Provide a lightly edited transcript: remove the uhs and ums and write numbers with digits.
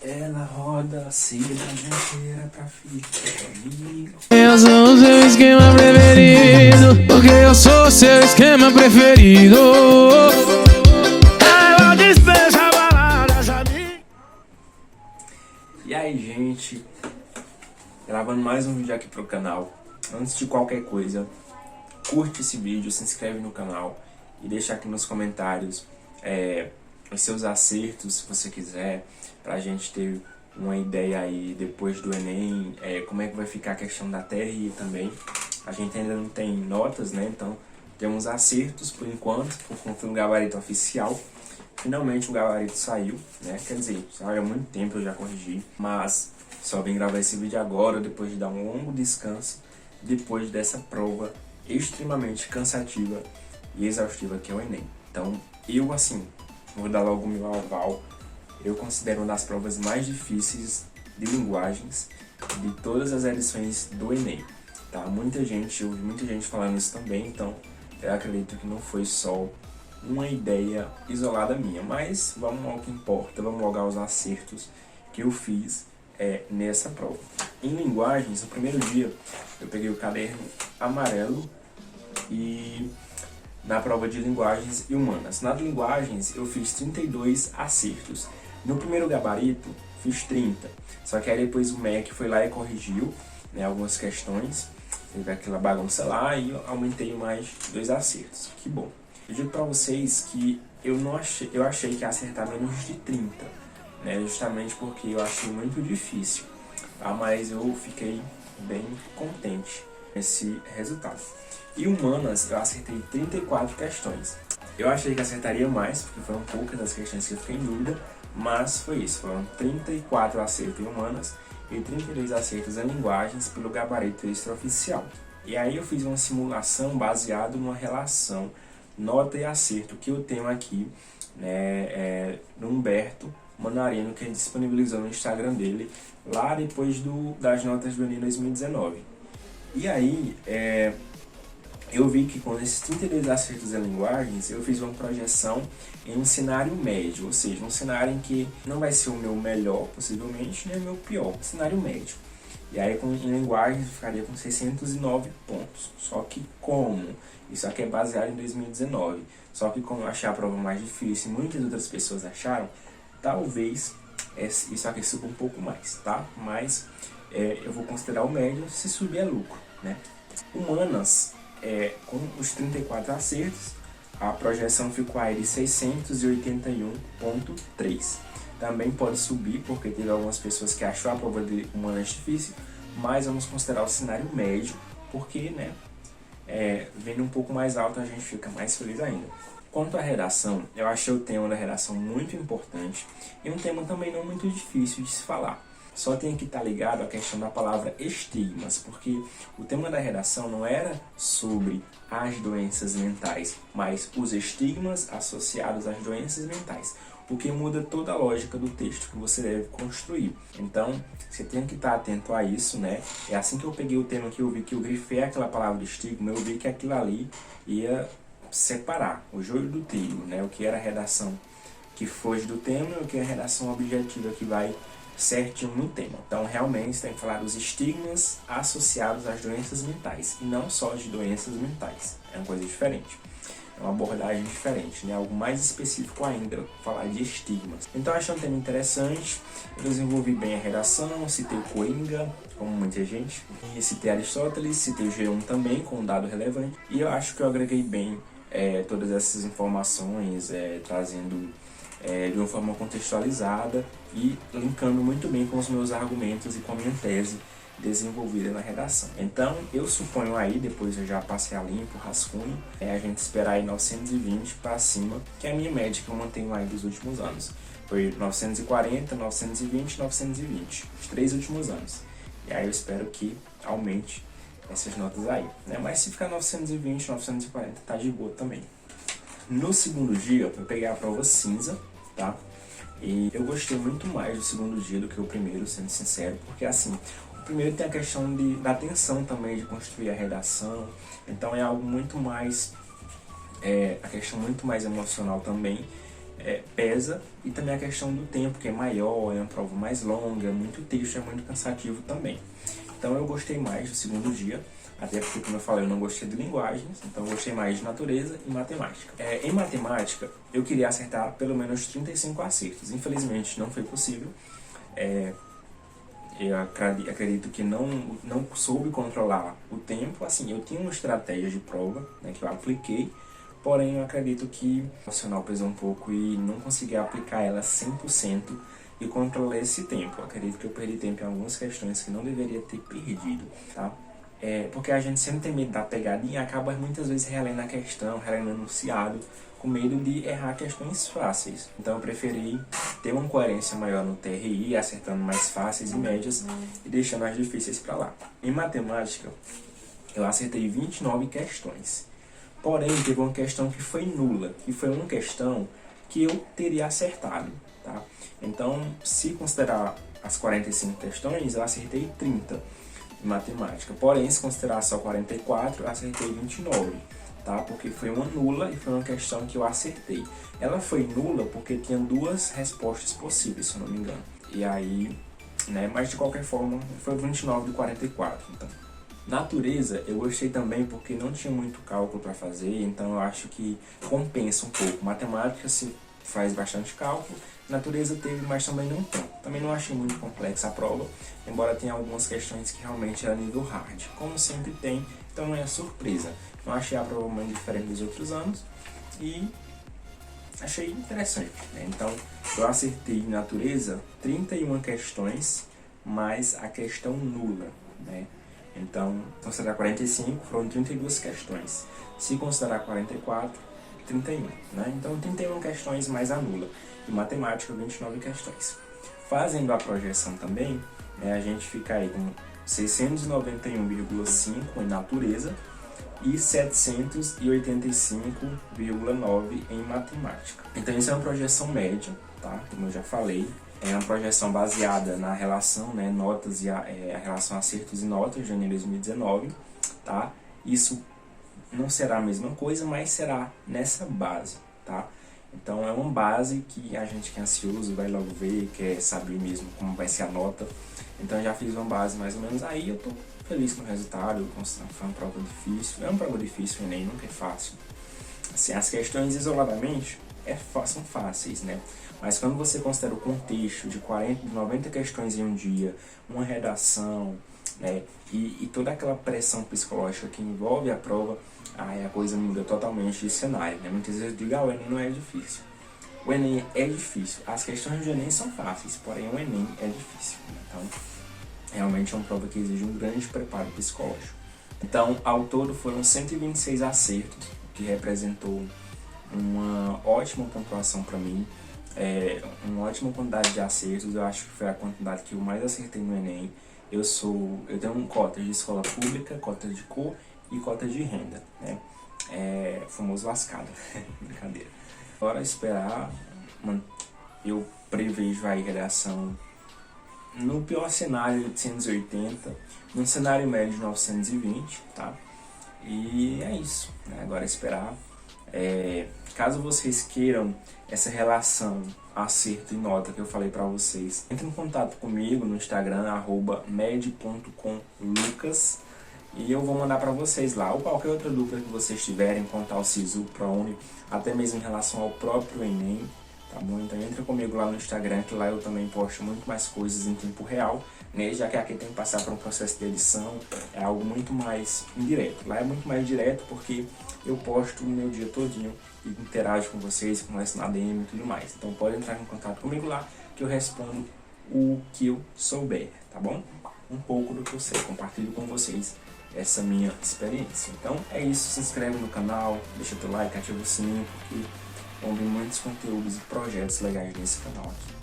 Ela roda a cidade inteira pra ficar comigo. Eu sou o seu esquema preferido, porque eu sou o seu esquema preferido. Ela dispensa baladas a mim. E aí, gente, gravando mais um vídeo aqui pro canal. Antes de qualquer coisa, curte esse vídeo, se inscreve no canal e deixa aqui nos comentários os seus acertos, se você quiser, pra gente ter uma ideia aí depois do Enem, como é que vai ficar a questão da TRI também. A gente ainda não tem notas, né? Então temos acertos por enquanto, por conta do gabarito oficial. Finalmente o gabarito saiu, né? Quer dizer, saiu há muito tempo, eu já corrigi, mas só vim gravar esse vídeo agora, depois de dar um longo descanso, depois dessa prova extremamente cansativa e exaustiva que é o Enem. Então, eu assim, vou dar logo o meu aval. Eu considero uma das provas mais difíceis de linguagens de todas as edições do Enem. Tá? Eu ouvi muita gente falando isso também, então eu acredito que não foi só uma ideia isolada minha, mas vamos ao que importa, vamos logo aos acertos que eu fiz nessa prova. Em linguagens, no primeiro dia, eu peguei o caderno amarelo e na prova de linguagens e humanas. Na de linguagens, eu fiz 32 acertos. No primeiro gabarito, fiz 30. Só que aí depois o MEC foi lá e corrigiu, né, algumas questões. Teve aquela bagunça lá e eu aumentei mais 2 acertos. Que bom. Eu digo pra vocês que eu achei que ia acertar menos de 30. Né, justamente porque eu achei muito difícil. Tá? Mas eu fiquei bem contente com esse resultado. E humanas, eu acertei 34 questões. Eu achei que acertaria mais, porque foram poucas as questões que eu fiquei em dúvida, mas foi isso. Foram 34 acertos em humanas e 32 acertos em linguagens pelo gabarito extraoficial. E aí eu fiz uma simulação baseada numa relação nota e acerto que eu tenho aqui, né, no Humberto Manarino, que ele disponibilizou no Instagram dele, lá depois das notas do Enem 2019. E aí, eu vi que com esses 32 acertos em linguagens, eu fiz uma projeção em um cenário médio, ou seja, um cenário em que não vai ser o meu melhor, possivelmente, nem o meu pior, um cenário médio. E aí, em linguagens, eu ficaria com 609 pontos. Só que como? Isso aqui é baseado em 2019. Só que como eu achei a prova mais difícil e muitas outras pessoas acharam, talvez isso aqui suba um pouco mais, tá? Mas eu vou considerar o médio, se subir é lucro, né? Humanas, com os 34 acertos, a projeção ficou aí de 681,3. Também pode subir, porque teve algumas pessoas que achou a prova de humanas difícil, mas vamos considerar o cenário médio, porque, né, vendo um pouco mais alto a gente fica mais feliz ainda. Quanto à redação, eu achei o tema da redação muito importante e um tema também não muito difícil de se falar. Só tem que estar ligado à questão da palavra estigmas, porque o tema da redação não era sobre as doenças mentais, mas os estigmas associados às doenças mentais, o que muda toda a lógica do texto que você deve construir. Então, você tem que estar atento a isso, né? É assim que eu peguei o tema que eu vi que eu grifei aquela palavra estigma, eu vi que aquilo ali ia separar o joio do trigo, né? O que era a redação que foge do tema e o que é a redação objetiva que vai certinho no tema. Então, realmente, tem que falar dos estigmas associados às doenças mentais e não só de doenças mentais. É uma coisa diferente. É uma abordagem diferente, né? Algo mais específico ainda, falar de estigmas. Então, achei um tema interessante. Eu desenvolvi bem a redação, citei Coringa, como muita gente, e citei Aristóteles, citei G1 também, com um dado relevante. E eu acho que eu agreguei bem todas essas informações, trazendo de uma forma contextualizada e linkando muito bem com os meus argumentos e com a minha tese desenvolvida na redação. Então, eu suponho aí, depois eu já passei a limpo, rascunho, a gente esperar aí 920 para cima, que é a minha média que eu mantenho aí dos últimos anos. Foi 940, 920, 920, os 3 últimos anos. E aí eu espero que aumente essas notas aí, né? Mas se ficar 920, 940, tá de boa também. No segundo dia, eu peguei a prova cinza, tá? E eu gostei muito mais do segundo dia do que o primeiro, sendo sincero, porque assim, o primeiro tem a questão da tensão também de construir a redação, então é algo muito mais, a questão muito mais emocional também, pesa, e também a questão do tempo, que é maior, é uma prova mais longa, muito texto, é muito cansativo também. Então eu gostei mais do segundo dia, até porque, como eu falei, eu não gostei de linguagens, então eu gostei mais de natureza e matemática. Em matemática, eu queria acertar pelo menos 35 acertos. Infelizmente, não foi possível. Eu acredito que não soube controlar o tempo. Assim, eu tinha uma estratégia de prova, né, que eu apliquei, porém eu acredito que o emocional pesou um pouco e não consegui aplicar ela 100% e controlar esse tempo. Eu acredito que eu perdi tempo em algumas questões que não deveria ter perdido, tá? Porque a gente sempre tem medo da pegadinha e acaba muitas vezes relendo a questão, relendo o enunciado, com medo de errar questões fáceis. Então eu preferi ter uma coerência maior no TRI, acertando mais fáceis e médias e deixando as difíceis para lá. Em matemática, eu acertei 29 questões. Porém, teve uma questão que foi nula, que foi uma questão que eu teria acertado, tá? Então, se considerar as 45 questões, eu acertei 30 em matemática. Porém, se considerar só 44, eu acertei 29, tá? Porque foi uma nula e foi uma questão que eu acertei. Ela foi nula porque tinha duas respostas possíveis, se eu não me engano. E aí, né? Mas de qualquer forma, foi 29 de 44, então. Natureza, eu gostei também porque não tinha muito cálculo para fazer, então eu acho que compensa um pouco. Matemática se faz bastante cálculo, natureza teve, mas também não tanto. Também não achei muito complexa a prova, embora tenha algumas questões que realmente era nível hard, como sempre tem, então não é surpresa. Não achei a prova muito diferente dos outros anos e achei interessante, né? Então eu acertei em natureza 31 questões, mais a questão nula, né? Então, considerar 45, foram 32 questões. Se considerar 44, 31, né? Então, 31 questões mais a nula. E matemática, 29 questões. Fazendo a projeção também, né, a gente fica aí com 691,5 em natureza e 785,9 em matemática. Então, isso é uma projeção média, tá? Como eu já falei. É uma projeção baseada na relação, né, notas e a relação acertos e notas de janeiro de 2019, tá? Isso não será a mesma coisa, mas será nessa base, tá? Então é uma base que a gente que é ansioso vai logo ver, quer saber mesmo como vai ser a nota. Então eu já fiz uma base mais ou menos, aí eu tô feliz com o resultado, foi uma prova difícil, é uma prova difícil, o Enem nunca é fácil. Assim, as questões isoladamente são fáceis, né? Mas quando você considera o contexto de 90 questões em um dia, uma redação, né, e toda aquela pressão psicológica que envolve a prova, aí a coisa muda totalmente de cenário, né? Muitas vezes eu digo, o Enem não é difícil. O Enem é difícil. As questões do Enem são fáceis, porém o Enem é difícil. Então, realmente é uma prova que exige um grande preparo psicológico. Então, ao todo foram 126 acertos, o que representou uma ótima pontuação para mim. Uma ótima quantidade de acertos, eu acho que foi a quantidade que eu mais acertei no Enem. Eu tenho cotas de escola pública, cotas de cor e cotas de renda, né? Famoso lascado, brincadeira. Agora esperar, eu prevejo aí redação no pior cenário de 880, no cenário médio de 920, tá? E é isso, né? Agora esperar. Caso vocês queiram essa relação acerto e nota que eu falei pra vocês, entre em contato comigo no Instagram, @med.comlucas, e eu vou mandar pra vocês lá, ou qualquer outra dúvida que vocês tiverem quanto ao SISU, ProUni, até mesmo em relação ao próprio Enem, tá bom? Então entra comigo lá no Instagram, que lá eu também posto muito mais coisas em tempo real, né? Já que aqui tem que passar por um processo de edição, é algo muito mais indireto. Lá é muito mais direto porque eu posto o meu dia todinho e interajo com vocês, converso na DM e tudo mais. Então pode entrar em contato comigo lá que eu respondo o que eu souber, tá bom? Um pouco do que eu sei, compartilho com vocês essa minha experiência. Então é isso, se inscreve no canal, deixa teu like, ativa o sininho, porque vão vir muitos conteúdos e projetos legais nesse canal aqui.